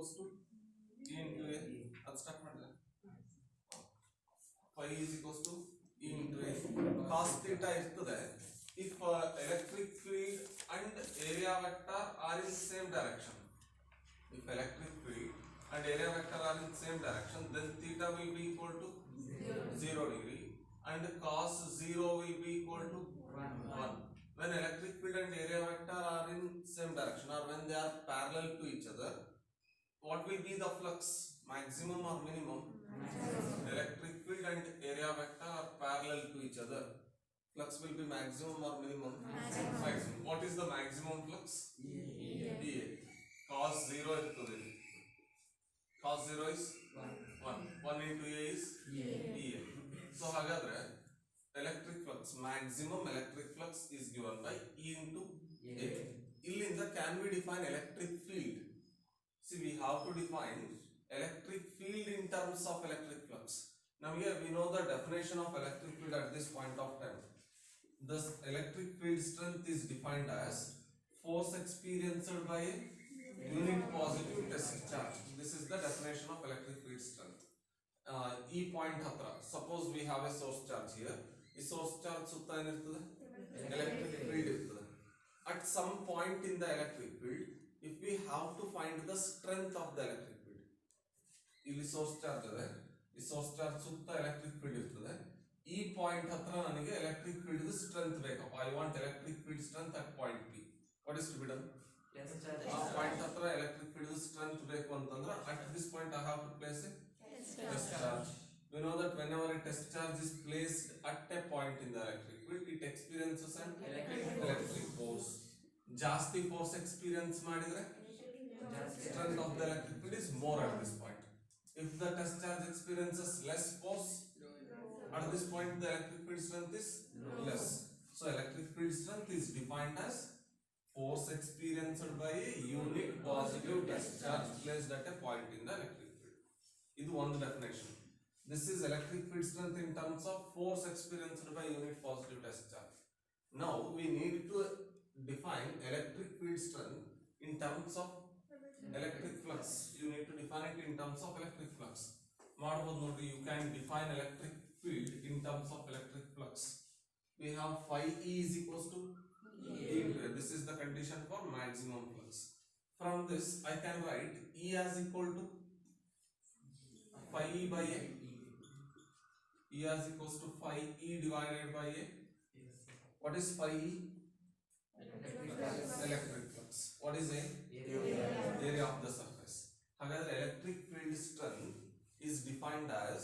equals to E into A. ಅದು start ಮಾಡಿದ್ರೆ phi is equals to E into A. Cos theta ಇರ್ತದೆ if electric field and area vector are in same direction. If electric field and area vector are in same direction, then theta will be equal to 0 degree and cos 0 will be equal to 1. When electric field and area vector are in same direction or when they are parallel to each other, what will be the flux? Maximum or minimum? Electric field and area vector are parallel to each other. Flux will be maximum or minimum? Maximum. What is the maximum flux? EA. Cos 0 ಇರ್ತದೆ. Cos 0 is 1. 1 into A is EA. So ಹಾಗಾದ್ರೆ electric flux, maximum electric flux is given by E into A. Illinda can we define electric field? See, we have to define electric field in terms of electric flux. Now here we know the definition of electric field at this point of time. Thus electric field strength is defined as force experienced by a unit positive test charge. This is the definition of electric field strength. E point hatra, suppose we have a source charge here. This source charge sutta enirtade electric field irtade. At some point in the electric field, if we have to find the strength of the electric field, ಇಲ್ಲಿ source charge ಇದೆ, ಈ source charge ಸುತ್ತ electric field ಇರ್ತದೆ. ಈ point ಹತ್ರ ನನಗೆ electric field strength ಬೇಕಪ್ಪ. I want electric field strength at point P. What is to be done? ಆ ಪಾಯಿಂಟ್ ಹತ್ರ electric field strength ಬೇಕು ಅಂತಂದ್ರೆ at this point I have to place a test charge. We know that whenever a test charge is placed at a point in the electric field, it experiences an electric force. ಜಾಸ್ತಿ force experience ಮಾಡಿದ್ರೆ strength of the electric field is more at this point. If the test charge experiences less force, at this point the electric field strength is less. So electric field strength is defined as force experienced by a unit positive test charge placed at a point in the electric field. This is one definition. This is electric field strength in terms of force experienced by unit positive test charge. Now we need to define electric field strength in terms of electric flux. You need to define it in terms of electric flux. You can define electric field in terms of electric flux. We have phi E is equals to E. This is the condition for maximum flux. From this I can write E as equal to phi E by A. E as equals to phi E divided by A. What is phi E? Electric flux. What is A? Area of the surface. However, electric field strength is defined as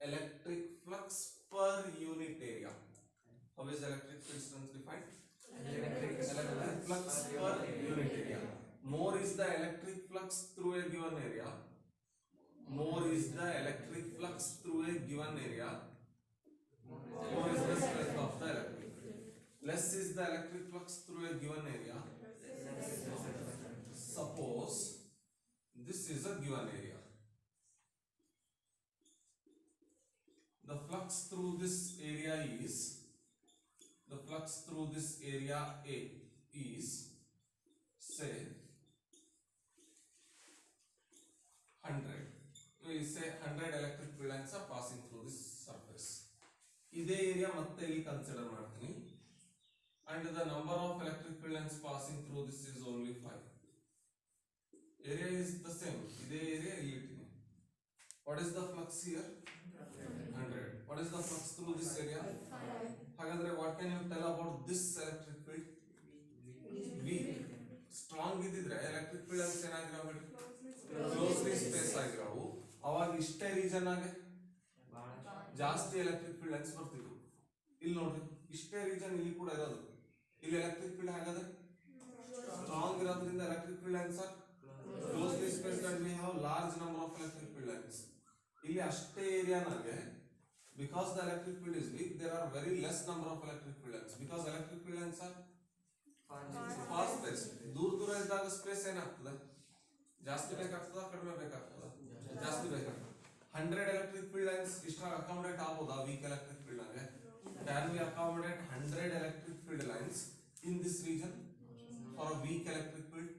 electric flux per unit area. How is electric field strength defined? Electric flux per unit area. More is the electric flux through a given area. More is the electric flux through a given area. More is the strength of the electric field. Less is the electric flux through a given area. Suppose this is a given area. The flux through this area is, the flux through this area A is, say 100. We say 100 electric field lines are passing through this surface. This area matte illi consider martini, and the number of electric field lines passing through this is only 5. Area is the same. This area illi. What is the flux here? 100. What is the flux through this area? 5. What can you tell about this electric field? V. Strong ididre electric field lines ಏನಾಗಿರಬೇಕು? Closely space ಆಗಿರವು. ಅವಾಗ ಇಷ್ಟೇ region ಆಗಿ ಜಾಸ್ತಿ electric field lines ಬರ್ತಿದ್ವು. ಇಲ್ಲಿ ನೋಡ್ರಿ ಇಷ್ಟೇ region ಇಲ್ಲಿ ಕೂಡ ಇರೋದು. ಇಲ್ಲಿ ಎಲೆಕ್ಟ್ರಿಕ್ ಫೀಲ್ಡ್ ಹಾಗಾದ್ರೆ ಸ್ಟ್ರಾಂಗ್ ಇರೋದ್ರಿಂದ electric field lines R closely spaced and we have large number of electric field lines. ಇಲ್ಲಿ ಅಷ್ಟೇ ಏರಿಯಾನಾಗೆ because the electric field is weak, there are very less number of electric field lines because electric field lines are far spaced. ದೂರ ಇದ್ದಾಗ space ಏನಾಗ್ತದೆ? ಜಾಸ್ತಿ ಬೇಕಾಗ್ತದ ಕಡಿಮೆ ಬೇಕಾಗ್ತದ? ಜಾಸ್ತಿ ಬೇಕಾಗ್ತದೆ. 100 electric field lines ಇಷ್ಟ ಅಕಾಮಡೇಟ್ ಆಗಬಹುದಾ weak electric field ಗೆ? Can we accommodate 100 electric field lines in this region for a weak electric field?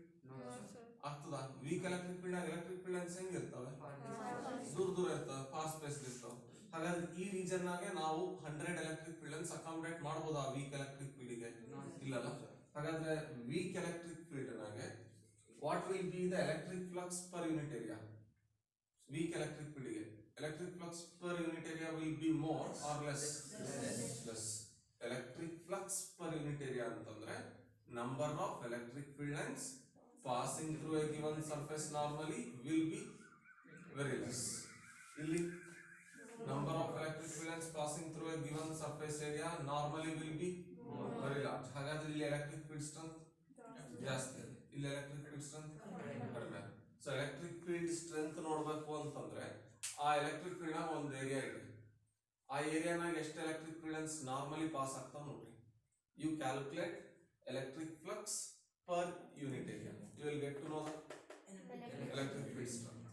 ಆಗ್ತದ ವೀಕ್ ಎಲೆಕ್ಟ್ರಿಕ್ ಫೀಲ್ಡ್ ಲೈನ್ಸ್ ಹೆಂಗಿರ್ತವೆ ದೂರ ದೂರ ಇರ್ತವೆ ಫಾಸ್ಟ್ ಸ್ಪೇಸ್ ಇರ್ತವೆ ಹಾಗಾದ್ರೆ ಈ ರೀಜನ್ ನಾಗೆ ನಾವು 100 ಎಲೆಕ್ಟ್ರಿಕ್ ಫೀಲ್ಡ್ ಲೈನ್ಸ್ ಅಕಾಮಡೇಟ್ ಮಾಡಬಹುದು ಆ ವೀಕ್ ಎಲೆಕ್ಟ್ರಿಕ್ ಫೀಲ್ಡ್ ಗೆ ಇಲ್ಲಲ್ಲ ಹಾಗಾದ್ರೆ ವೀಕ್ ಎಲೆಕ್ಟ್ರಿಕ್ ಫೀಲ್ಡ್ ನಾಗೆ what will be the electric flux per unit area weak electric field ಗೆ electric flux per unit area will be more or less electric flux per unit area ಅಂತಂದ್ರೆ number of electric field lines passing through a given surface normally will be very less ಇಲ್ಲಿ number of electric field lines passing through a given surface area normally will be very large ಹಾಗಾದ್ರೆ ಇಲ್ಲಿ electric field strength ಜಾಸ್ತಿ ಇದೆ ಇಲ್ಲಿ electric field strength ಕಡಿಮೆ so electric field strength ನೋಡಬೇಕು ಅಂತಂದ್ರೆ ಆ ಎಲೆಕ್ಟ್ರಿಕ್ ಫೀಲ್ಡ್ ನ ಒಂದು ಏರಿಯಾ ಇದೆ ಆ ಏರಿಯಾನಾಗ ಎಷ್ಟು electric field lines normally pass ಆಗ್ತಾವ ನೋಡ್ರಿ you calculate electric flux per unit area you will get to know the electric field strength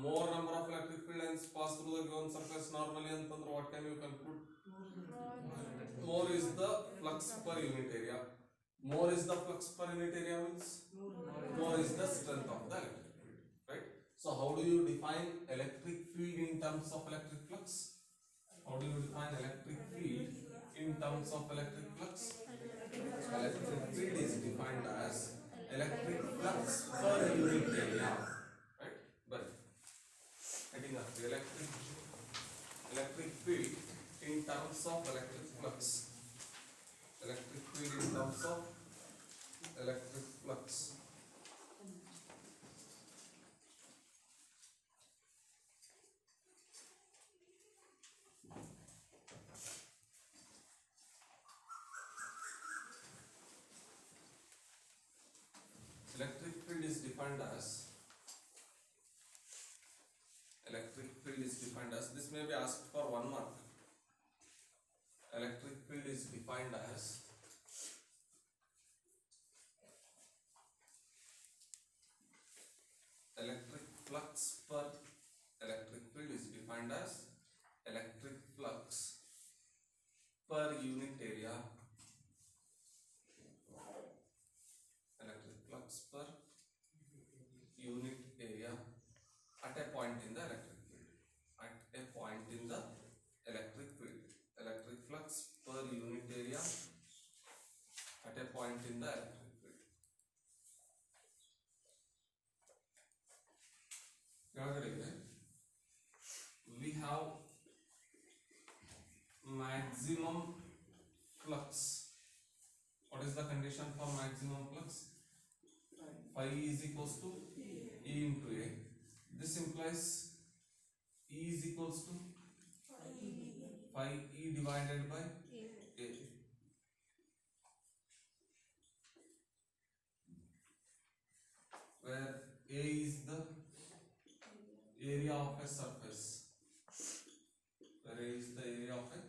more number of electric field lines pass through the given surface normally ಅಂತಂದ್ರೆ what can you conclude more is the flux per unit area more is the flux per unit area means more is the strength of the electric field, right? So how do you define electric field in terms of electric flux? How do you define electric field in terms of electric flux? Electric field is defined as electric flux per unit area, right? But heading up the electric field in terms of electric flux. Electric field in terms of electric flux. Electric field is defined as this may be asked for 1 mark. Electric field is defined as electric flux per electric field is defined as electric flux per unit area. Electric flux per unit area at a point in the electric field. At a point in the electric field. Electric flux per unit area at a point in the electric field. We have maximum flux. What is the condition for maximum flux? Phi is equals to E into A. This implies E is equals to phi E divided by A. Where A is the area of a surface. Where A is the area of a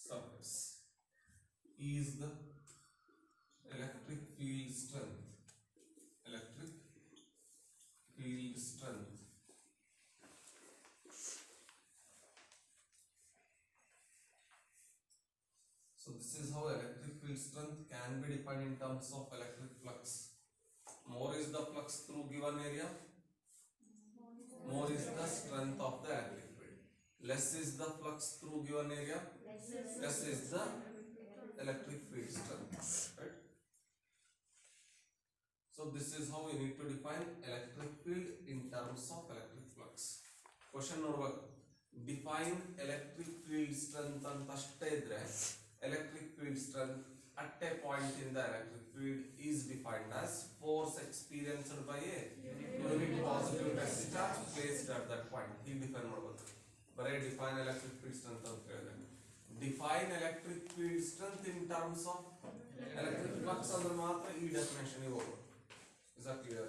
surface. E is the electric field strength. Electric field strength. So this is how electric field strength can be defined in terms of electric flux. More is the flux through given area, more is the strength of the electric field. Less is the flux through given area, less is the electric field strength, right? So this is how we need to define electric field in terms of electric flux. Question number 1. Define electric field strength antashte idre electric field strength at a point in the electric field is defined as force experienced by a unit positive test charge placed at that point. He define ಮಾಡಬಹುದು. ಬರೇ define electric field strength ಅಂತ ಹೇಳಿದ್ರೆ define electric field strength in terms of electric flux ಅಂದ್ರೆ ಮಾತ್ರ ಈ definition ಗೆ ಹೋಗೋದು. Is that clear?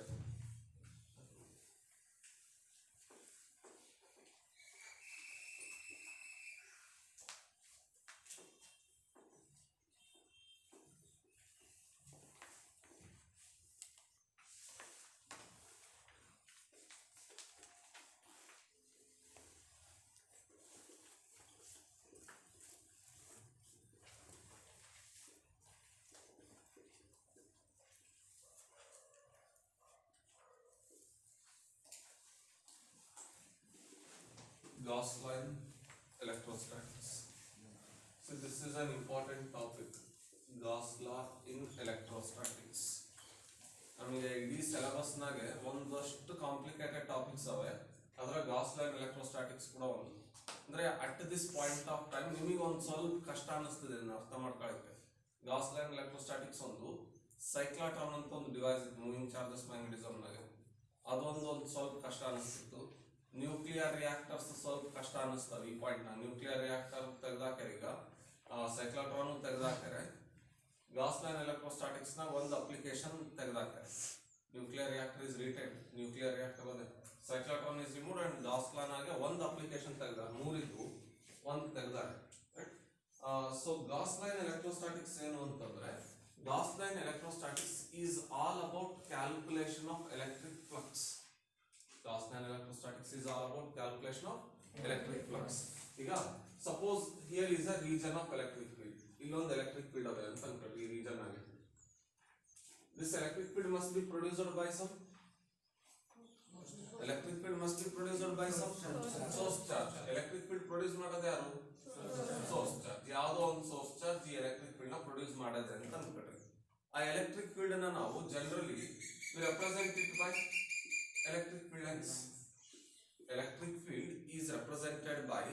Gauss line electrostatics. So this is an important topic, Gauss law in electrostatics. ನಮಗೆ ಇಡೀ ಸಿಲೆಬಸ್ನಾಗೆ ಒಂದಷ್ಟು ಕಾಂಪ್ಲಿಕೇಟೆಡ್ ಟಾಪಿಕ್ಸ್ ಅವೆ, ಅದರ ಗಾಸ್ ಲೈನ್ ಎಲೆಕ್ಟ್ರೋಸ್ಟಾಟಿಕ್ಸ್ ಕೂಡ ಒಂದು. ಅಂದ್ರೆ at this point of time ನಿಮಗೆ ಒಂದು ಸ್ವಲ್ಪ ಕಷ್ಟ ಅನ್ನಿಸ್ತದೆ ಅರ್ಥ ಮಾಡ್ಕೊಳ್ಳೋಕೆ. ಗಾಸ್ ಲೈನ್ ಎಲೆಕ್ಟ್ರೋಸ್ಟಾಟಿಕ್ಸ್ ಒಂದು ಸೈಕ್ಲಾಟ್ರಾನ್ ಅಂತ ಒಂದು ಡಿವೈಸ್ ಇತ್ತು ಮೂವಿಂಗ್ ಚಾರ್ಜಸ್ ಮ್ಯಾಗ್ನೆಟಿಸಮ್ನಾಗೆ, ಅದೊಂದು ಸ್ವಲ್ಪ ಕಷ್ಟ ಅನಿಸ್ತಿತ್ತು. ನ್ಯೂಕ್ಲಿಯರ್ ರಿಯಾಕ್ಟರ್ಸ್ ಸ್ವಲ್ಪ ಕಷ್ಟ ಅನ್ನಿಸ್ತವೆ ಈ ಪಾಯಿಂಟ್ನ. ನ್ಯೂಕ್ಲಿಯರ್ ರಿಯಾಕ್ಟರ್ ತೆಗೆದಾಕ್ಯಾರ, ಈಗ ಸೈಕ್ಲಾಟ್ರಾನ್ ತೆಗೆದಾಕ್ಯಾರೆ. ಗಾಸ್ ಲೈನ್ ಎಲೆಕ್ಟ್ರೋಸ್ಟಾಟಿಕ್ಸ್ ನ ಒಂದು ಅಪ್ಲಿಕೇಶನ್ ತೆಗೆದಾಕ್ಯಾರೆ. Nuclear reactor is retain, nuclear reactor ಅದೇ, cyclotron is removed and Gauss line ಆಗಿ ಒಂದು ಅಪ್ಲಿಕೇಶನ್ ತೆಗೆದಾರೆ. ಮೂರಿದ್ದು ಒಂದು ತೆಗೆದಾರೆ. ಸೊ ಗಾಸ್ ಲೈನ್ ಎಲೆಕ್ಟ್ರೋಸ್ಟಾಟಿಕ್ಸ್ ಏನು ಅಂತಂದ್ರೆ, Gauss line electrostatics is all about calculation of electric flux. Gauss line electrostatics is all about calculation of electric flux. ಈಗ suppose here is a region of electric field, ಇಲ್ಲೊಂದು electric field ಅದೇ ಅಂತ ಅನ್ಕೊಳ್ಳಿ ಈ reason ಆಗಿ. This electric field must be produced by some source charge. Electric field produce ಮಾಡೋದು ಯಾರು? Source charge. ಯಾವುದೋ ಒಂದು ಸೋರ್ಸ್ ಚಾರ್ಜ್ ಈ ಎಲೆಕ್ಟ್ರಿಕ್ ಫೀಲ್ಡ್ ನ ಪ್ರೊಡ್ಯೂಸ್ ಮಾಡೋದು ಅಂತ ಅನ್ಕೊಳ್ರಿ. ಆ ಎಲೆಕ್ಟ್ರಿಕ್ ಫೀಲ್ಡ್ ನ ನಾವು generally represent it by electric field lines. Electric field is represented by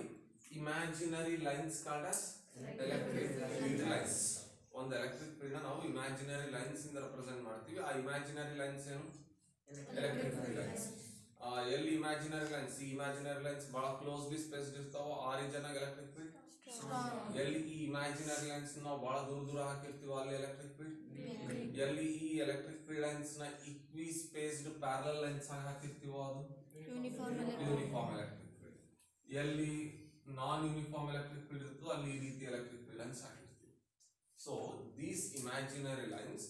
imaginary lines called as electric field lines. ಒಂದು electric field ನ ನಾವು imaginary lines ಇಂದ represent ಮಾಡ್ತೀವಿ. ಆ imaginary lines ಏನು? electric field lines. ಎಲ್ಲಿ imaginary lines? ಈ imaginary lines ಬಹಳ ಕ್ಲೋಸ್ಲಿ ಸ್ಪೇಸ್ಡ್ ಇರ್ತಾವ, ಆ ರೀಜನ್ ಆಗ electric field. ಎಲ್ಲಿ ಈ imaginary lines ನಾವು ಬಹಳ ದೂರ ಹಾಕಿರ್ತೀವೋ ಅಲ್ಲಿ electric field. ಎಲ್ಲಿ ಈ ಎಲೆಕ್ಟ್ರಿಕ್ ಫೀಲ್ಡ್ ಲೈನ್ಸ್ ನ ಈಕ್ವಿ ಸ್ಪೇಸ್ಡ್ ಪ್ಯಾರಲಲ್ ಲೈನ್ಸ್ ಆಗಿ ಹಾಕಿರ್ತೀವೋ ಅದು ಯೂನಿಫಾರ್ಮ್ ಎಲೆಕ್ಟ್ರಿಕ್ ಫೀಲ್ಡ್. ಎಲ್ಲಿ ನಾನ್ ಯೂನಿಫಾರ್ಮ್ ಎಲೆಕ್ಟ್ರಿಕ್ ಫೀಲ್ಡ್ ಇರ್ತದೋ ಅಲ್ಲಿ ಈ ರೀತಿ ಎಲೆಕ್ಟ್ರಿಕ್ ಫೀಲ್ಡ್ ಲೈನ್ಸ್ ಹಾಕಿರ್ತೀವಿ. So these imaginary lines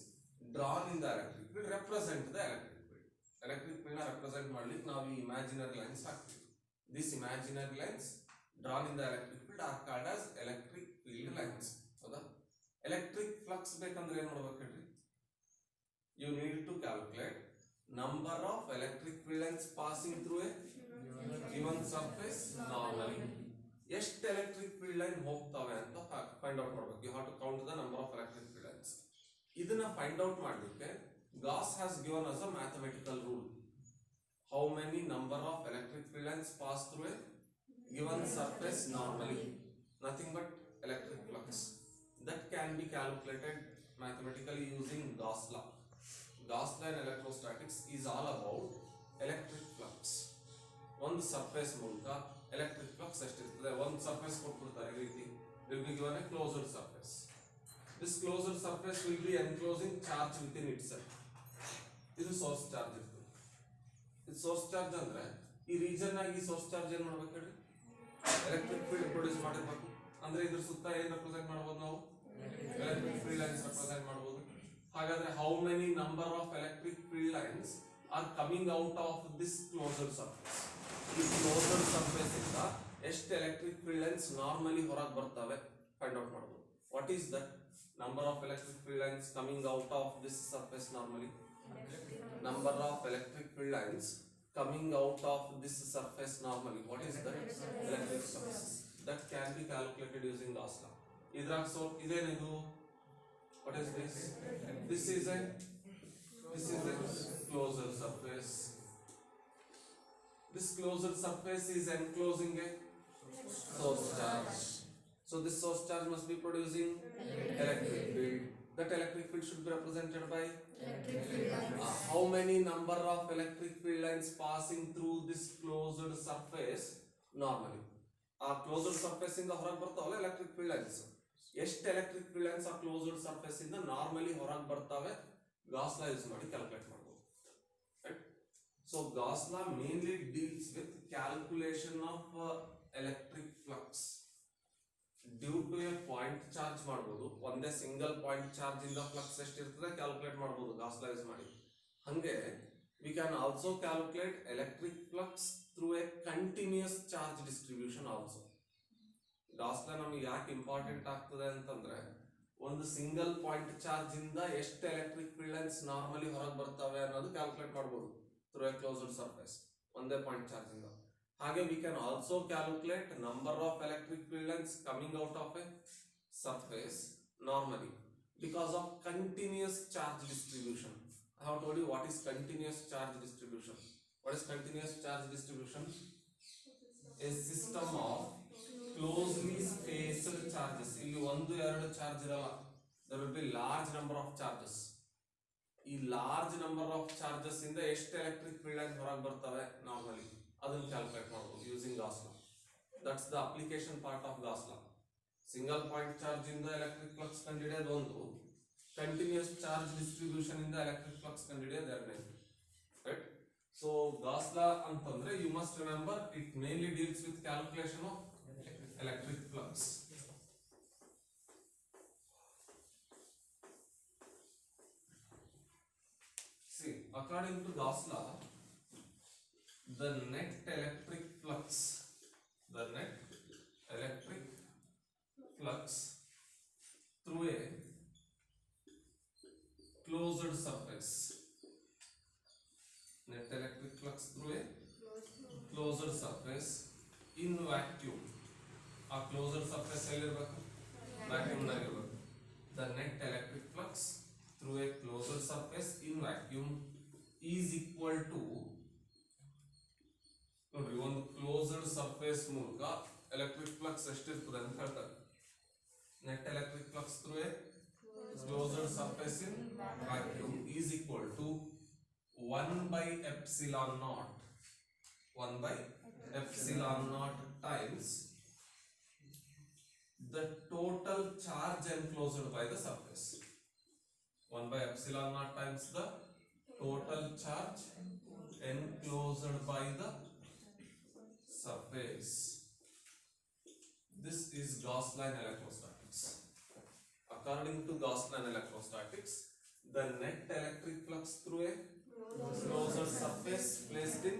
drawn in the electric field represent the electric field. Electric field ನ ರೆಪ್ರೆಸೆಂಟ್ ಮಾಡ್ಲಿಕ್ಕೆ ನಾವು ಈ ಇಮ್ಯಾಜಿನರಿ ಲೈನ್ಸ್ ಹಾಕ್ತೀವಿ. These imaginary lines drawn in the electric field are called as electric field lines. ಹೌದಾ? Electric flux ಬೇಕಂದ್ರೆ ಏನ್ ಮಾಡ್ಬೇಕು ಹೇಳ್ರಿ? You need to calculate number of electric field lines passing through a given surface normally. ಎಷ್ಟು electric field line ಹೋಗ್ತವೆ ಅಂತ find out ಮಾಡಬೇಕು. You have to count the number of electric field lines. ಇದನ್ನ find out ಮಾಡಲಿಕ್ಕೆ Gauss has given us a mathematical rule. How many number of electric field lines pass through a given surface normally? Nothing but electric flux. That can be calculated mathematically using Gauss law. Gauss line electrostatics is all about electric flux. ಒಂದು surface ಮೂಲಕ electric flux ಎಷ್ಟಿರ್ತದೆ? ಒಂದು surface ಕೊಟ್ಬಿಡ್ತಾರೆ ಈ ರೀತಿ, will be given a closed surface. This closed surface will be enclosing charge within itself. ಇದು source charge ಇರ್ತದೆ. ಇದು source charge ಅಂದ್ರೆ ಈ ರೀಜನ್ ಆಗಿ ಸೋರ್ಸ್ ಚಾರ್ಜ್ ಏನ್ ಮಾಡ್ಬೇಕು ಹೇಳಿ? ಎಲೆಕ್ಟ್ರಿಕ್ ಫೀಲ್ಡ್ ಪ್ರೊಡ್ಯೂಸ್ ಮಾಡಿರ್ಬೇಕು. ಅಂದ್ರೆ ಇದ್ರ ಸುತ್ತ ಏನ್ ರೆಪ್ರೆಸೆಂಟ್ ಮಾಡಬಹುದು ನಾವು? ಎಲೆಕ್ಟ್ರಿಕ್ ಫೀಲ್ಡ್ ಲೈನ್ಸ್ ರೆಪ್ರೆಸೆಂಟ್ ಮಾಡಬಹುದು. ಹಾಗಾದ್ರೆ how many number of electric field lines are coming out of this closed surface? ಈ ಕ್ಲೋಸ್ಡ್ ಸರ್ಫೇಸ್ ಇಂದ ಎಷ್ಟು ಎಲೆಕ್ಟ್ರಿಕ್ ಫೀಲ್ಡ್ ಲೈನ್ಸ್ ನಾರ್ಮಲಿ ಹೊರಗೆ ಬರ್ತವೆ ಫೈಂಡ್ ಔಟ್ ಮಾಡಬಹುದು. What is that number of electric field lines coming out of this surface normally? Number of electric field lines coming out of this surface normally, what is that? Electric flux. That can be calculated using Gauss law. ಇದ್ರಾಗ so ಇದೇನಿದು? What is this? This is a closed surface. This closed surface is enclosing a source charge. So this source charge must be producing electric field. That electric field should be represented by how many number of electric field lines passing through this closed surface normally. Closed surface ಇಂದ ಹೊರಗೆ ಬರ್ತಾವಲ್ಲ electric field lines. ಎಷ್ಟು electric field lines ಆ closed surface ಇಂದ normally ಹೊರಗೆ ಬರ್ತವೆ? Gauss law use ಮಾಡಿ calculate ಮಾಡಬಹುದು. So Gauss law mainly deals with calculation of electric flux due to a point charge ಮಾಡಬಹುದು. ಒಂದೇ ಸಿಂಗಲ್ ಪಾಯಿಂಟ್ ಚಾರ್ಜ್ ಇಂದ ಫ್ಲಕ್ಸ್ ಎಷ್ಟಿರ್ತದೆ ಕ್ಯಾಲ್ಕುಲೇಟ್ ಮಾಡಬಹುದು ಗಾಸ್ ಲಾ ಯೂಸ್ ಮಾಡಿ. ಹಂಗೆ we can also calculate electric flux through a continuous charge distribution also. Gauss law ನಮಗೆ ಯಾಕೆ important ಆಗ್ತದೆ ಅಂತಂದ್ರೆ, ಒಂದು ಸಿಂಗಲ್ ಪಾಯಿಂಟ್ ಚಾರ್ಜ್ ಇಂದ ಎಷ್ಟು ಎಲೆಕ್ಟ್ರಿಕ್ ಫೀಲ್ಡ್ ಲೈನ್ಸ್ ನಾರ್ಮಲಿ ಹೊರಗೆ ಬರ್ತವೆ ಅನ್ನೋದು ಕ್ಯಾಲ್ಕುಲೇಟ್ ಮಾಡಬಹುದು ಥ್ರೂ ಎ ಕ್ಲೋಸ್ಡ್ ಸರ್ಫೇಸ್, ಒಂದೇ ಪಾಯಿಂಟ್ ಚಾರ್ಜ್ ಇಂದ. ಹಾಗೆ we can also calculate number of electric field lines coming out of a surface normally because of continuous charge distribution. I have told you what is continuous charge distribution. What is continuous charge distribution? A system of closely spaced charges. ಇಲ್ಲಿ ಒಂದು ಎರಡು charge ಇರಲ್ಲ. There will be large number of charges. ಈ large number of charges ಇಂದ ಎಷ್ಟು electric field lines ಹೊರಗೆ ಬರ್ತವೆ normally ಅದನ್ನ ಕ್ಯಾಲ್ಕುಲೇಟ್ ಮಾಡಬಹುದು using Gauss law. That's the application part of Gauss law. Single point charge ಇಂದ ಎಲೆಕ್ಟ್ರಿಕ್ ಫ್ಲಕ್ಸ್ ಕಂಡುಹಿಡಿಯೋದು ಒಂದು, ಕಂಟಿನ್ಯೂಸ್ ಚಾರ್ಜ್ ಡಿಸ್ಟ್ರಿಬ್ಯೂಷನ್ ಇಂದ ಎಲೆಕ್ಟ್ರಿಕ್ ಫ್ಲಕ್ಸ್ ಕಂಡುಹಿಡಿಯೋದು ಎರಡನೇದು. ರೈಟ್? ಸೊ ಗಾಸ್ ಲಾ ಅಂತಂದ್ರೆ you must remember it mainly deals with calculation of electric flux. See, according to Gauss law, the net electric flux through a closed surface, net electric flux through a closed surface in vacuum. A closed surface vacuum the net electric flux through a closed surface in vacuum is equal to ನೋಡಿ ಒಂದು closed surface ಮೂಲಕ electric flux ಎಷ್ಟಿರ್ತದೆ ಅಂತ ಹೇಳ್ತಾರೆ. Net electric flux through a closed surface in vacuum is equal to 1/epsilon naught times the total charge enclosed by the surface. 1/epsilon naught times the total charge enclosed by the surface. This is Gauss-Lane electrostatics. According to Gauss-Lane electrostatics, the net electric flux through a closed surface placed in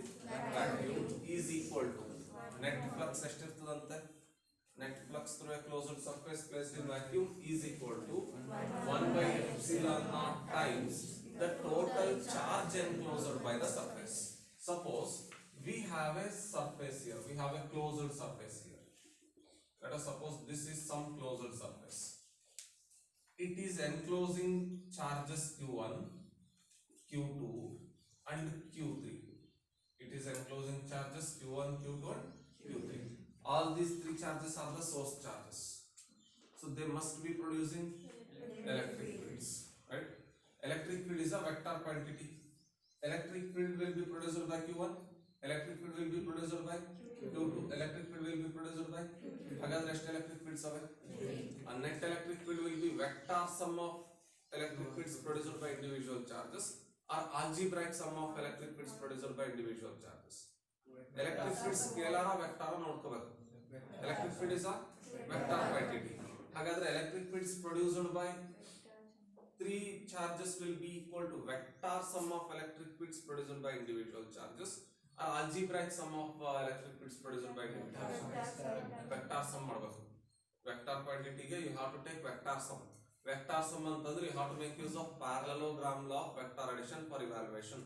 vacuum is equal to net flux ಎಷ್ಟಿರ್ತದಂತೆ net flux through a closed surface placed in vacuum is equal to 1/epsilon naught times the total charge enclosed by the surface. Suppose we have a surface here, we have a closed surface here. Let us suppose this is some closed surface. It is enclosing charges Q1, Q2 and Q3. It is enclosing charges Q1, Q2 and Q3. All these three charges are the source charges, so they must be producing electric fields, right? Electric field is a vector quantity. Electric field will be produced by Q1, electric field will be produced by Q2, electric field will be produced by hagadre ಎಷ್ಟು electric fields ave? A net electric field will be vector sum of electric fields produced by individual charges or algebraic sum of electric fields produced by individual charges. Electric field scalar or vector ನೋಡ್ಕೋಬೇಕು. Electric field is a vector quantity. ಹಾಗಾದ್ರೆ electric fields produced by three charges will be equal to vector sum of electric fields produced by individual charges or algebraic sum of electric fields produced by individual charges. Vector sum ಮಾಡಬೇಕು. Vector quantity ಗೆ you have to take vector sum. Vector sum ಅಂತಂದ್ರೆ you have to make use of parallelogram law of vector addition for evaluation.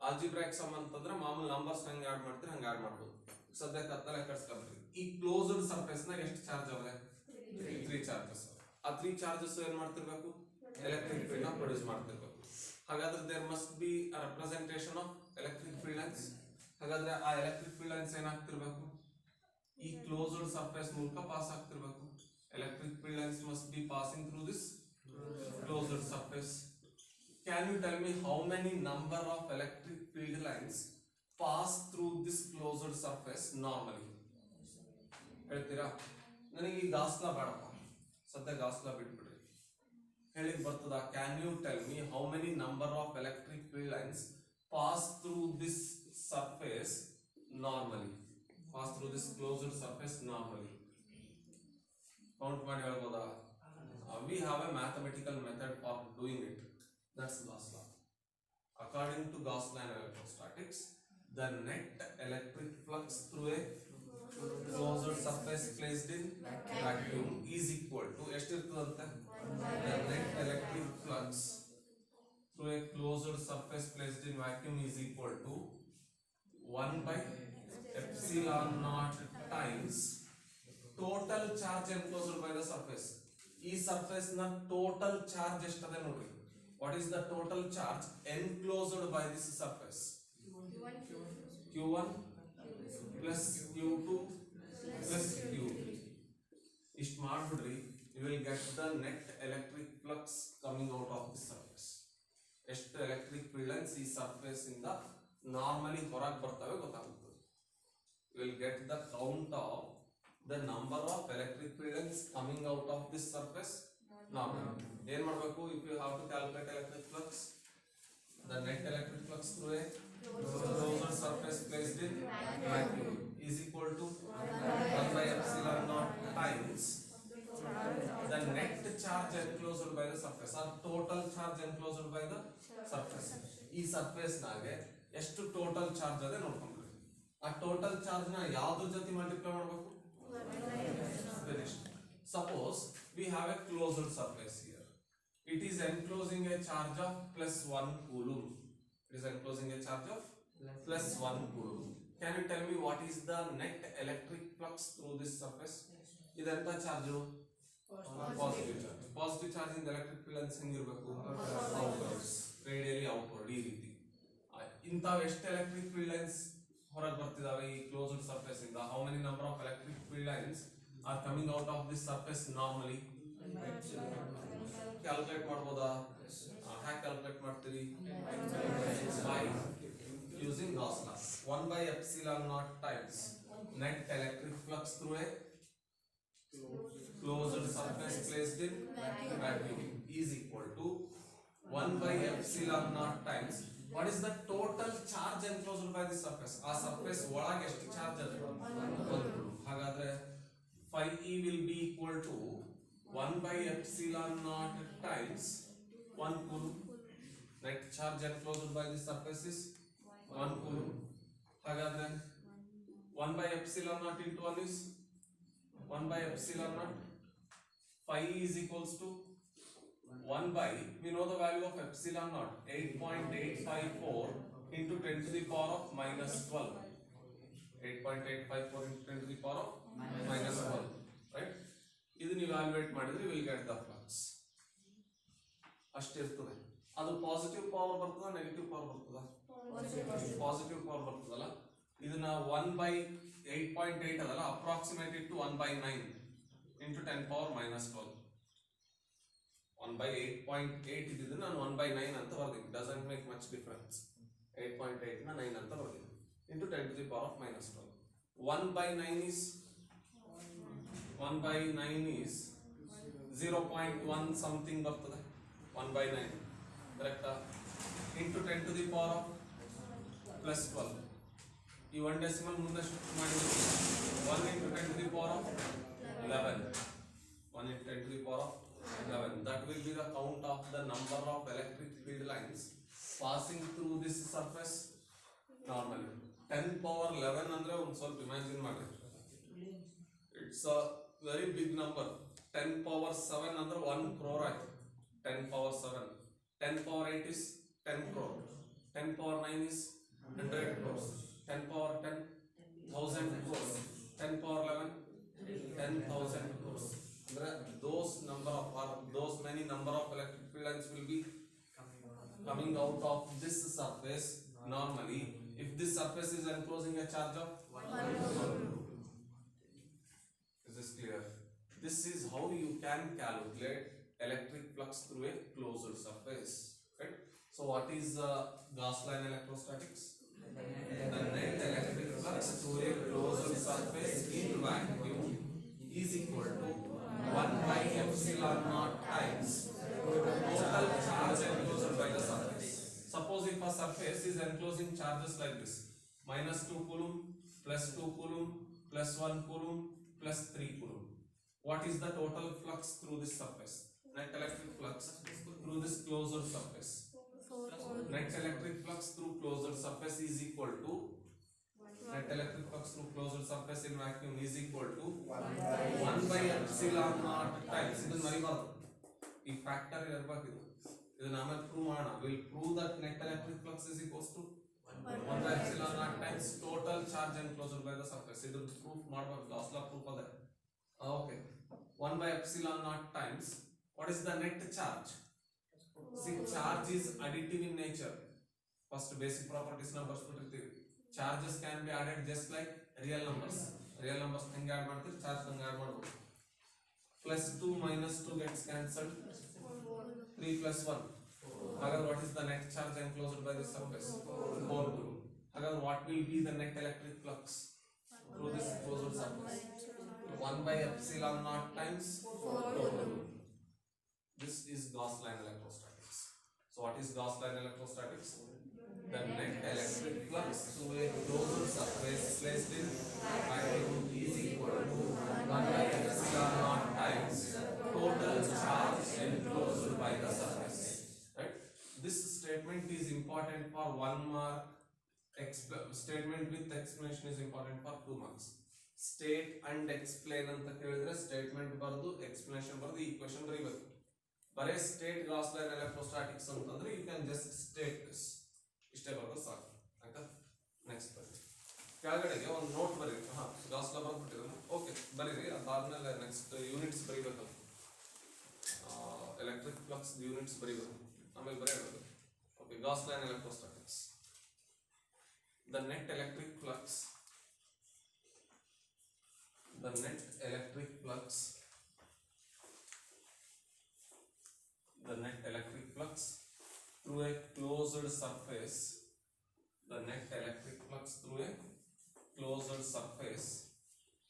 Algebraic sum ಅಂತಂದ್ರೆ ಮಾಮೂಲಿ numbers ಹೆಂಗ್ add ಮಾಡ್ತೀರಿ ಹಂಗ add ಮಾಡಬಹುದು. ಸದ್ಯಕ್ಕೆ ಅದನ್ನ ಲೆಕ್ಕಿಸ್ಕೊಂಡ್ರಿ. ಈ ಕ್ಲೋಸ್ಡ್ ಸರ್ಫೇಸ್ ನಾಗ ಎಷ್ಟು ಚಾರ್ಜ್ ಅವೆ? 3 ಚಾರ್ಜಸ್. ಆ 3 ಚಾರ್ಜಸ್ ಏನು ಮಾಡ್ತಿರಬೇಕು? ಎಲೆಕ್ಟ್ರಿಕ್ ಫೀಲ್ಡ್ ನ ಪ್ರೊಡ್ಯೂಸ್ ಮಾಡ್ತಿರಬೇಕು. ಹಾಗಾದ್ರೆ there must be a representation of electric field lines. ಹಾಗಾದ್ರೆ ಆ ಎಲೆಕ್ಟ್ರಿಕ್ ಫೀಲ್ಡ್ ಲೈನ್ಸ್ ಏನಾಗ್ತಿರಬೇಕು? ಈ ಕ್ಲೋಸ್ಡ್ ಸರ್ಫೇಸ್ ಮೂಲಕ ಪಾಸ್ ಆಗ್ತಿರಬೇಕು. Electric field lines must be passing through this closed surface. Can you tell me how many number of electric field lines pass through this closed surface normally? ಹೇಳ್ತೀರಾ? ನನಗೆ ಈ Gauss ಲಾ ಬೇಡಪ್ಪ, ಸದ್ಯ Gauss ಲಾ ಬಿಟ್ಬಿಡ್ರಿ. ಹೇಳಿಕ್ ಬರ್ತದ? Can you tell me how many number of electric field lines pass through this surface normally? Pass through this closed surface normally. Count ಮಾಡಿ ಹೇಳ್ಬೋದಾ? We have a mathematical method for doing it. That's Gauss law. According to Gauss-Lane electrostatics, the net electric flux through a closed surface placed in vacuum is equal to ಎಷ್ಟಿರ್ತದಂತೆ? The net electric flux through a closed surface placed in vacuum is equal to 1/epsilon epsilon naught times total charge enclosed by the surface. ಈ surface ನ total charge ಎಷ್ಟದೆ ನೋಡ್ರಿ. What is the total charge enclosed by this surface? Q1 plus Q2 plus Q3. ಇಷ್ಟು ಮಾಡ್ಬಿಡ್ರಿ, you will get the net electric flux coming out of the surface. ಎಷ್ಟು electric field lines ಈ surface ಇಂದ normally ಹೊರಗೆ ಬರ್ತವೆ ಗೊತ್ತಾಗುತ್ತೆ. You will get the count of the number of electric field lines coming out of this surface normally. ಏನು ಮಾಡಬೇಕು? If you have to calculate electric flux, the net electric flux through a closed surface placed in vacuum is equal to 1 by epsilon naught times the net charge enclosed by the surface or total charge enclosed by the surface. ಈ surface ನಾಗೆ ಎಷ್ಟು total charge ಅದೇ ನೋಡ್ಕೊಂಡ್ರಿ. ಆ total charge ನ ಯಾವ್ದ್ರ ಜೊತೆ multiply ಮಾಡಬೇಕು? Suppose we have a closed surface here. It is enclosing a charge of plus 1 coulomb. It is enclosing a charge of plus 1 coulomb. Can you tell me what is the net electric flux through this surface? ಇದೆಂತ charge? Positive charge. Positive charge ಇಂದ electric field lines ಹೆಂಗಿರಬೇಕು? Outwards, radially outward, ಈ ರೀತಿ. ಇಂಥವು ಎಷ್ಟು electric field lines ಹೊರಗೆ ಬರ್ತಿದಾವೆ ಈ closed surface ಇಂದ? How many number of electric field lines are coming out of this surface normally? Calculate ಮಾಡಬಹುದಾ? ಹ್ಯಾಕ್ ಕ್ಯಾಲ್ಕುಲೇಟ್ ಮಾಡ್ತೀರಿ? By using Gauss law. 1 by epsilon naught times net electric flux through a closed surface placed in vacuum is equal to 1 by epsilon naught times what is the total charge enclosed by the surface? ಆ surface ಒಳಗೆ ಎಷ್ಟು charge ಇದೆ? 1. ಹಾಗಾದ್ರೆ phi E will be equal to 1 by epsilon naught times 1 coulomb. Net charge enclosed by the surface is 1 coulomb. ಹಾಗಾದ್ರೆ 1 by epsilon naught into 1 is 1 by epsilon naught. Phi is equals to 1 by, we know the value of epsilon naught, 8.854 into 10 to the power of minus 12. 8.854 into 10 to the power of minus 12, right? ಇದನ್ನ evaluate ಮಾಡಿದ್ರೆ will get the flux. ಅಷ್ಟಿರ್ತದೆ. ಅದು positive power ಬರ್ತದ, negative power ಬರ್ತದ? Positive power ಬರ್ತದಲ್ಲ. ಇದನ್ನ 1 by 8.8 ಅದಲ್ಲ, approximate ಇಟ್ಟು 1 by 9 into 10 power minus 12. 1 by 8.8 ಇದ್ದಿದ್ದು ನಾನು 1 by 9 ಅಂತ ಬರ್ತೀನಿ. Doesn't make much difference. 8.8 ನ 9 ಅಂತ ಬರ್ತೀನಿ into 10 to the power of minus 12. 1 by 9 is 0.1 something ಬರ್ತದೆ. 1 by 9 ಕರೆಕ್ಟಾ? into 10 to the power of plus 12. ಈ 1 ಡೆಸಿಮಲ್ ಮುಂದೆ ಶಿಫ್ಟ್ ಮಾಡಿದ್ರೆ 1 into 10 to the power of 11. 1 into 10 to the power of 11. That will be the count of the number of electric field lines passing through this surface normally. 10 power 11 ಅಂದ್ರೆ ಒಂದು ಸ್ವಲ್ಪ imagine ಮಾಡಿ. It's a very big number. 10 power 7 ಅಂದ್ರೆ 1 crore ಆಯ್ತು. 10 power 7. 10 power 8 is 10 crore. 10 power 9 is 100 crores. 10 power 10 1000 crores. 10 power 11 10,000 crores. ಅಂದ್ರೆ those number of or those many number of electric field lines will be coming out of this surface normally. If this surface is enclosing a charge of 1. Is this clear? This is how you can calculate electric flux through a closed surface. Right? So what is Gauss law in electrostatics? The net electric flux through a closed surface in vacuum is equal to 1 by epsilon naught times total charge enclosed by the surface. Suppose if a surface is enclosing charges like this, minus 2 coulomb, plus 2 coulomb, plus 1 coulomb, plus 3 coulomb. What is the total flux through this surface? Net electric flux through this closed surface. Net electric flux through closed surface is equal to net electric flux through closed surface in vacuum is equal to 1 by epsilon naught times. ಇದನ್ನ ಮರಿಬಾರ್ದು. ಈ factor ಇರಬೇಕು. ಇದನ್ನ ಆಮೇಲೆ prove ಮಾಡೋಣ. Will prove that net electric flux is equals to 1 by epsilon naught times total total charge enclosed by the surface. It is proof ಮಾಡಬೇಕು Gauss ಲಾ proof ಅದೇ. Okay, 1 by epsilon naught times what is the net charge? See, charge is additive in nature. First basic properties na ಬರ್ಸ್ಬಿಟ್ಟಿರ್ತೀವಿ. Charges can be added just like real numbers. Real numbers ಹೆಂಗೆ add ಮಾಡ್ತೀವಿ, charge ಹಂಗೆ add ಮಾಡಬಹುದು. Plus 2 minus 2 gets cancelled. 3 plus 1. However, what is the net charge enclosed by the surface? 4. However, what will be the net electric flux through this closed surface? 1 by epsilon naught times 4. This is Gauss line electrostatics. So, what is Gauss line electrostatics? The net electric flux through a closed surface placed in vacuum is equal to 1 by epsilon naught times total charge enclosed by the surface. Right? This statement is important for 1 mark. Statement with explanation is important for 2 marks. State and explain ಅಂತ ಕೇಳಿದ್ರೆ statement ಬರೆದು explanation ಬರೆದು equation ಬರೀಬೇಕು. ಬರೇ state Gauss line electrostatics ಅಂತಂದ್ರೆ you can just state this, ಇಷ್ಟೇ ಬರೋದು ಸಾಕು ಆಯ್ತಾ. ನೆಕ್ಸ್ಟ್ ಬರೀ ಕೆಳಗಡೆಗೆ ಒಂದು ನೋಟ್ ಬರೀರಿ. ಗಾಸ್ ಲಾ ಬರ್ಬಿಟ್ಟಿರೋದು ಓಕೆ ಬರೀರಿ. ಅದಾದ್ಮೇಲೆ ನೆಕ್ಸ್ಟ್ ಯೂನಿಟ್ಸ್ ಬರೀಬೇಕು, ಎಲೆಕ್ಟ್ರಿಕ್ ಫ್ಲಕ್ಸ್ ಯೂನಿಟ್ಸ್ ಬರೀಬೇಕು, ಆಮೇಲೆ ಬರೆಯೋದು. Okay, Gauss line electrostatics. The net electric flux through a closed surface,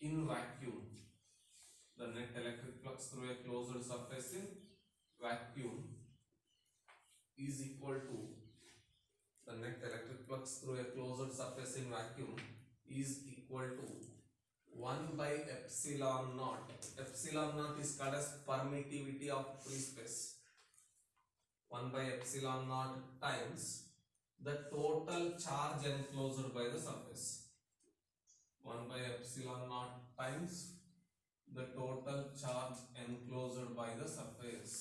in vacuum, the net electric flux through a closed surface in vacuum is equal to the net electric flux through a closed surface in vacuum is equal to 1 by epsilon naught. Epsilon naught is called as permittivity of free space. 1 by epsilon naught times the total charge enclosed by the surface. 1 by epsilon naught times the total charge enclosed by the surface.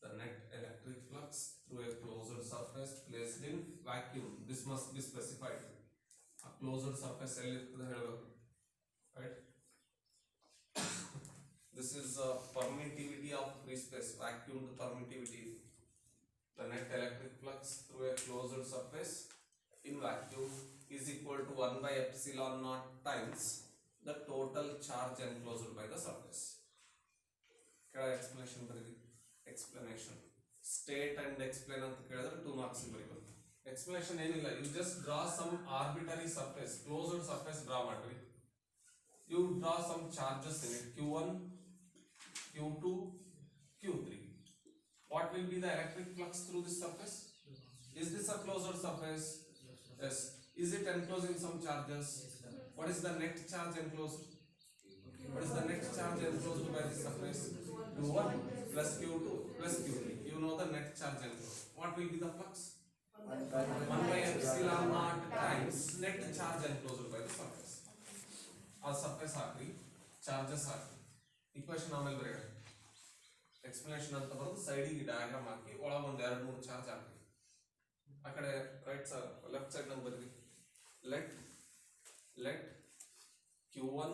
The net electric flux through a closed surface placed in vacuum. This must be specified. A closed surface right? This is permittivity of free space, vacuum permittivity. The net electric flux through a closed surface in vacuum is equal to 1 by epsilon naught times the total charge enclosed by the surface. Explanation. State and explain ಅಂತ ಕೇಳಿದ್ರೆ 2 marks ಬರೀಬೇಕು. Explanation ಏನಿಲ್ಲ, you just draw some arbitrary surface, closed surface draw ಮಾಡ್ರಿ. You draw some charges in it, q1, q2, q3. What will be the electric flux through this surface? Is this a closed surface? Yes. Is it enclosing some charges? What is the net charge enclosed? What is the net charge enclosed by this surface? q1 plus q2 plus q3. You know the net charge enclosed. What will be the flux? 1 by epsilon naught times net charge enclosed by the surface. Our surface hockey charges hockey equation ಆಮೇಲೆ ಬರೆಯೋಣ. explanation ಅಂತ ಬರೋದು ಸೈಡಿಗೆ diagram ಹಾಕಿ ಒಳಗೆ ಒಂದು 2-3 charge ಹಾಕಿ ಆ ಕಡೆ right side left side ನಂಗೆ ಬರೀರಿ. let q1,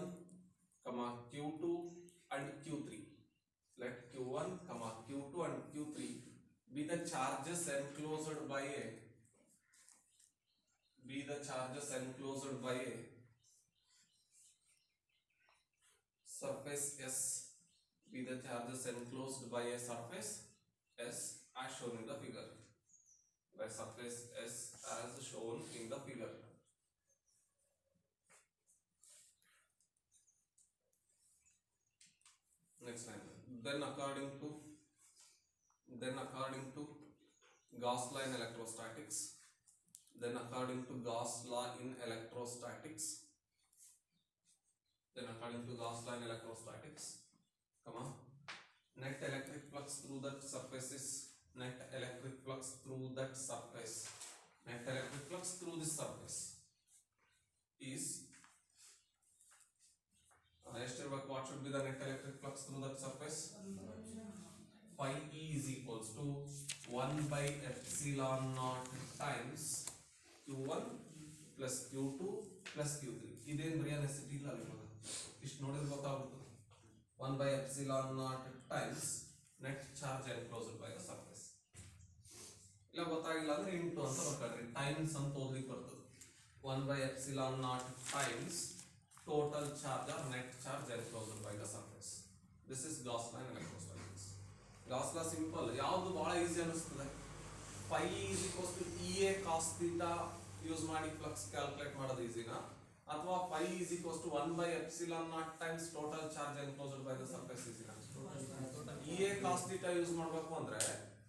q2 and q3. Let q1, q2 and q3 be the charges enclosed by a surface S. Be the charges enclosed by a surface S as shown in the figure. By surface S as shown in the figure. Next line. Then according to Gauss law in electrostatics. Net electric flux through that surface is net electric flux through this surface is what should be the net electric flux through that surface? phi E is equals to 1 by epsilon naught times Q1 plus Q2 plus Q3. ಇದೇನು ಬರೆಯೋ necessity ಇಲ್ಲ ಅಲ್ಲಿ ಇವಾಗ ಇಷ್ಟು ನೋಡಿದ್ರೆ ಗೊತ್ತಾಗ್ಬಿಡ್ತದೆ 1 by epsilon naught times net charge enclosed by the surface. ಇಲ್ಲ ಗೊತ್ತಾಗಿಲ್ಲ ಅಂದ್ರೆ ಇಂಟು ಅಂತ ಬರ್ಕೊಳ್ರಿ ಟೈಮ್ಸ್ ಅಂತ ಓದ್ಲಿಕ್ಕೆ ಬರ್ತದೆ 1 by epsilon naught times total charge or net charge enclosed by the surface. This is Gauss line electrostatics. Gauss law simple. ಯಾವುದು ಬಹಳ easy ಅನಿಸ್ತದೆ phi is equals to EA cos theta use ಮಾಡಿ flux calculate ಮಾಡೋದು ಈಸಿನಾ ಅಥವಾ phi is equals to 1 by epsilon naught times total charge enclosed by the surface ಈಸಿನಾ EA cos theta use ಮಾಡಬೇಕು ಅಂದ್ರೆ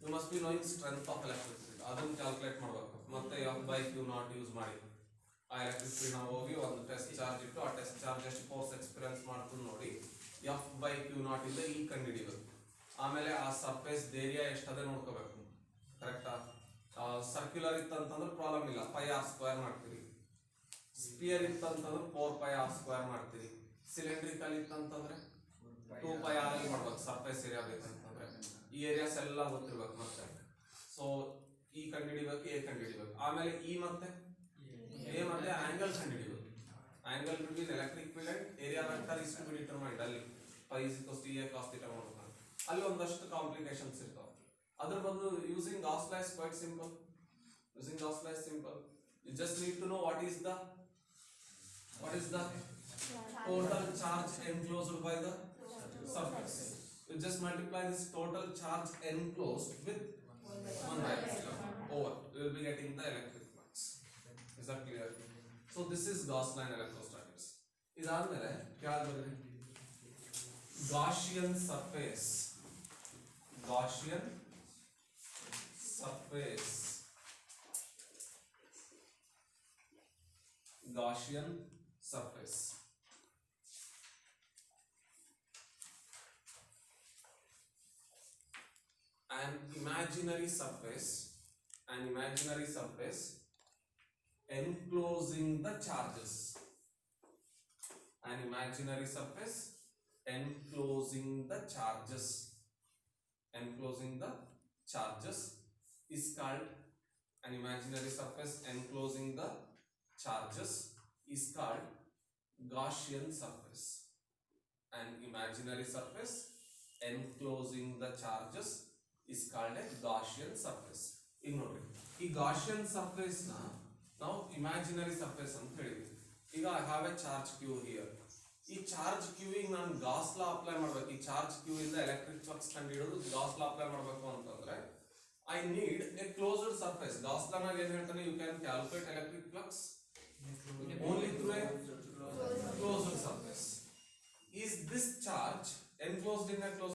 you must be knowing strength of electric field ಅದನ್ನ calculate ಮಾಡಬೇಕು ಮತ್ತೆ F by Q naught use ಮಾಡಿ ಆ electric field ನಾವು ಹೋಗಿ ಒಂದು ಟೆಸ್ಟ್ ಚಾರ್ಜ್ ಇಟ್ಟು ಆ ಟೆಸ್ಟ್ ಚಾರ್ಜ್ ಎಷ್ಟು ಫೋರ್ಸ್ ಎಕ್ಸ್ಪೀರಿಯನ್ಸ್ ಮಾಡ್ಕೊಂಡು ನೋಡಿ F by Q naught ಇಂದ E ಕಂಡುಹಿಡಿಬೇಕು ಆಮೇಲೆ ಆ ಸರ್ಫೇಸ್ ಏರಿಯಾ ಎಷ್ಟದೆ ನೋಡ್ಕೋಬೇಕು ಕರೆಕ್ಟಾ ಸರ್ಕ್ಯುಲರ್ ಇತ್ತಂತಂದ್ರೆ ಪ್ರಾಬ್ಲಮ್ ಇಲ್ಲ ಪೈ ಆರ್ ಸ್ಕ್ವೇರ್ ಮಾಡ್ತೀರಿ ಸ್ಪಿಯರ್ ಇತ್ತಂತಂದ್ರೆ 4 ಪೈ ಆರ್ ಸ್ಕ್ವೇರ್ ಮಾಡ್ತೀರಿ ಸಿಲಿಂಡ್ರಿಕಲ್ ಇತ್ತಂತಂದ್ರೆ 2 ಪೈ ಆರ್ ಅಲ್ಲಿ ಮಾಡ್ಬೇಕು ಸರ್ಫೇಸ್ ಏರಿಯಾ ಬೇಕಂತಂದ್ರೆ ಈ ಏರಿಯಾಸ್ ಎಲ್ಲ ಗೊತ್ತಿರ್ಬೇಕು ಮತ್ತೆ ಸೊ ಈ ಕಂಡುಹಿಡಿಬೇಕು ಎ ಕಂಡುಹಿಡಿಬೇಕು ಆಮೇಲೆ ಇ ಮತ್ತೆ ಎ ಮತ್ತೆ ಆಂಗಲ್ ಕಂಡುಹಿಡಿಬೇಕು angle between electric field and area vector is to be determined ಅಲ್ಲಿ phi is equals to EA cos theta ಮಾಡ್ಬೇಕು ಅಲ್ಲಿ ಒಂದಷ್ಟು ಕಾಂಪ್ಲಿಕೇಶನ್ಸ್ ಇರ್ತಾವೆ ಅದ್ರ ಬದಲು using Gauss law is quite simple. Using Gauss law is simple. You just need to know what is the total charge enclosed by the surface. You just multiply this total charge enclosed with 1 by epsilon over. You will be getting the electric flux. Is that clear? So this is Gauss line electrostatics. ಇದಾದ್ಮೇಲೆ ಕೆಳಗೆ Gaussian surface. Gaussian surface. An imaginary surface enclosing the charges. An imaginary surface enclosing the charges is called an imaginary surface enclosing the charges is called Gaussian surface. An imaginary surface enclosing the charges is called a Gaussian surface. ಈಗ ನೋಡಿ ಈ Gaussian surface ನಾವು imaginary surface ಅಂತ ಹೇಳಿದ್ವಿ ಈಗ I have a charge Q here ಈ charge Q ಗೆ ನಾನು ಗಾಸ್ ಲಾ ಅಪ್ಲೈ ಮಾಡಬೇಕು ಈ ಚಾರ್ಜ್ Q ಇಂದ ಎಲೆಕ್ಟ್ರಿಕ್ ಫ್ಲಕ್ಸ್ ಕಂಡುಹಿಡಿಯೋದು ಗಾಸ್ ಲಾ ಅಪ್ಲೈ ಮಾಡಬೇಕು ಅಂತಂದ್ರೆ I need a closed surface. Gauss law ನಾಗ ಏನು ಹೇಳ್ತಾನೆ you can calculate electric flux only through a closed surface. Is this charge enclosed in a closed